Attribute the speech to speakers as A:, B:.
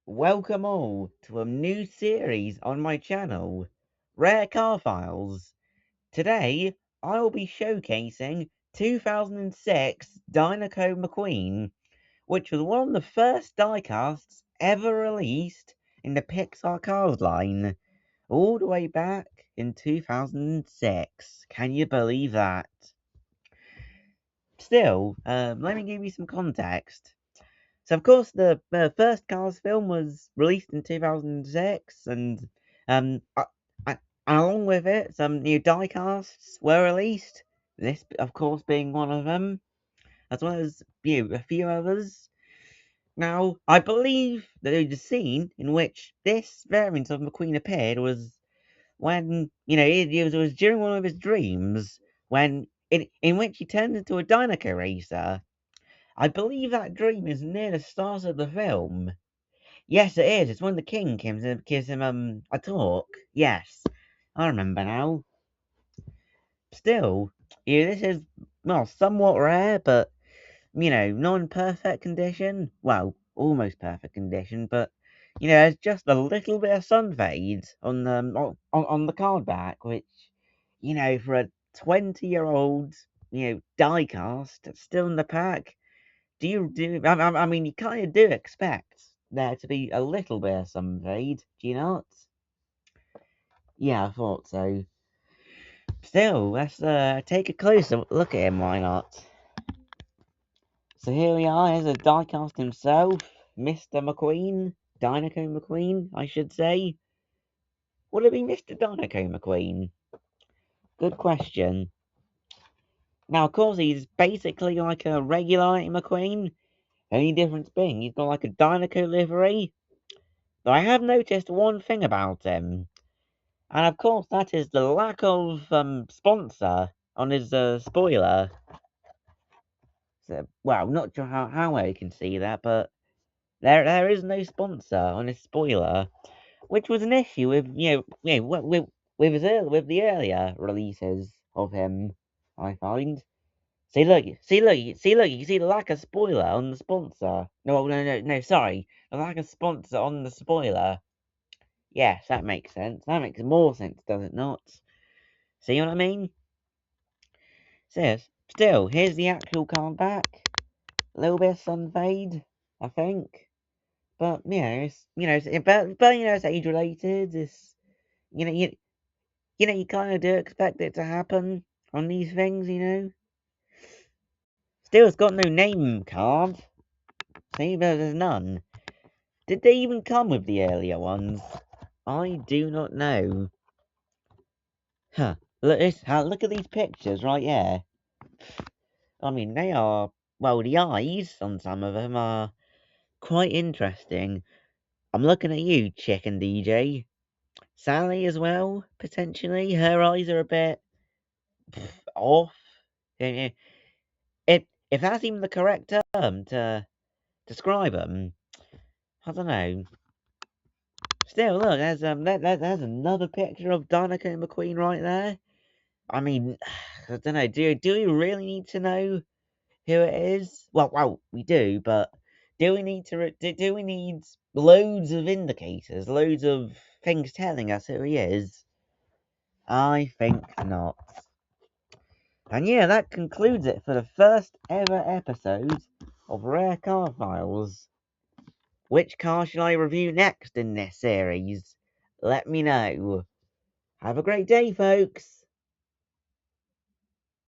A: Welcome all to a new series on my channel, Rare Car Files. Today, I will be showcasing 2006 Dinoco McQueen, which was one of the first diecasts ever released in the Pixar Cars line, all the way back in 2006. Can you believe that? Still, let me give you some context. So, of course, the first Cars film was released in 2006, and I, along with it, some new diecasts were released. This, of course, being one of them, as well as a few others. Now, I believe that the scene in which this variant of McQueen appeared was when it was during one of his dreams, when in which he turned into a Dinoco racer. I believe that dream is near the start of the film. Yes, it is. It's when the king gives him a talk. Yes, I remember now. Still, this is somewhat rare, but not in perfect condition. Well, almost perfect condition, but there's just a little bit of sun fade on the card back, which for a 20-year-old diecast that's still in the pack. I mean, you kind of do expect there to be a little bit of sun fade, do you not? Yeah, I thought so. Still, let's take a closer look at him, why not? So here we are, here's a diecast himself, Mr. McQueen, Dinoco McQueen, I should say. Would it be Mr. Dinoco McQueen? Good question. Now, of course, he's basically like a regular Lightning McQueen, only difference being he's got like a Dinoco livery. But I have noticed one thing about him. And of course, that is the lack of sponsor on his spoiler. So, well, not sure how well you can see that, but there is no sponsor on his spoiler, which was an issue with with the earlier releases of him. I find. You can see the lack of spoiler on the sponsor. No, sorry, the lack of sponsor on the spoiler. Yes, that makes sense. That makes more sense, does it not? See what I mean? Still, here's the actual card back. A little bit of sun fade, I think. But it's age related. It's you know, you you kind of do expect it to happen on these things. Still, it's got no name card. See, there's none. Did they even come with the earlier ones? I do not know. Huh. Look at these pictures right here. I mean, they are, well, the eyes on some of them are quite interesting. I'm looking at you, Chicken DJ. Sally as well, potentially. Her eyes are a bit off. Eh, if that's even the correct term to describe them, I don't know. Still, look, there's another picture of Dinoco McQueen right there. I mean, I don't know. Do we really need to know who it is? Well, we do, but do we need loads of indicators, loads of things telling us who he is? I think not. And yeah, that concludes it for the first ever episode of Rare Car Files. Which car should I review next in this series? Let me know. Have a great day, folks!